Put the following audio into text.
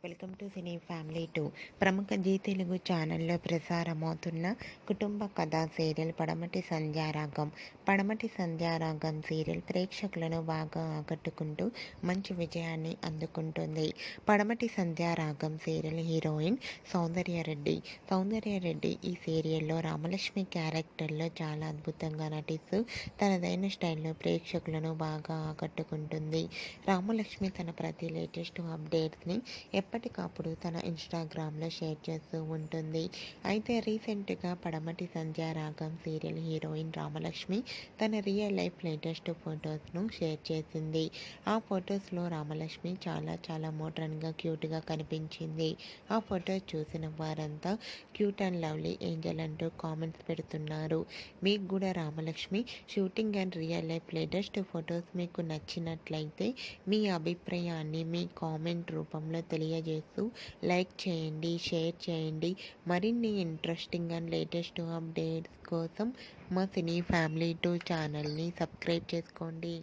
Welcome to cine family 2. ప్రముఖ G Telugu ఛానల్లో ప్రసారమవుతున్న కుటుంబ కథా సీరియల్ పడమటి సంధ్యారాగం. పడమటి సంధ్యారాగం సీరియల్ ప్రేక్షకులను బాగా ఆకట్టుకుంటూ మంచి విజయాన్ని అందుకుంటుంది. పడమటి సంధ్యారాగం సీరియల్ హీరోయిన్ సౌందర్యారెడ్డి. సౌందర్యారెడ్డి ఈ సీరియల్లో రామలక్ష్మి క్యారెక్టర్లో చాలా అద్భుతంగా నటిస్తూ తనదైన స్టైల్లో ప్రేక్షకులను బాగా ఆకట్టుకుంటుంది. రామలక్ష్మి తన ప్రతి లేటెస్ట్ అప్డేట్స్ని ఎప్పటికప్పుడు తన ఇన్స్టాగ్రామ్లో షేర్ చేస్తూ ఉంటుంది. అయితే రీసెంట్గా పడమటి సంధ్యారాగం సీరియల్ హీరోయిన్ రామలక్ష్మి తన రియల్ లైఫ్ లేటెస్ట్ ఫొటోస్ను షేర్ చేసింది. ఆ ఫొటోస్లో రామలక్ష్మి చాలా మోడ్రన్గా క్యూట్గా కనిపించింది. ఆ ఫొటోస్ చూసిన వారంతా క్యూట్ అండ్ లవ్లీ ఏంజల్ అంటూ కామెంట్స్ పెడుతున్నారు. మీకు కూడా Ramalakshmi shooting and real life latest photos మీకు నచ్చినట్లయితే మీ అభిప్రాయాన్ని మీ కామెంట్ రూపంలో తెలియజేస్తూ లైక్ చేయండి, షేర్ చేయండి. మరిన్ని ఇంట్రెస్టింగ్ అండ్ లేటెస్ట్ అప్డేట్స్ కోసం మా సినీ ఫ్యామిలీ 2 ఛానల్ని సబ్స్క్రైబ్ చేసుకోండి.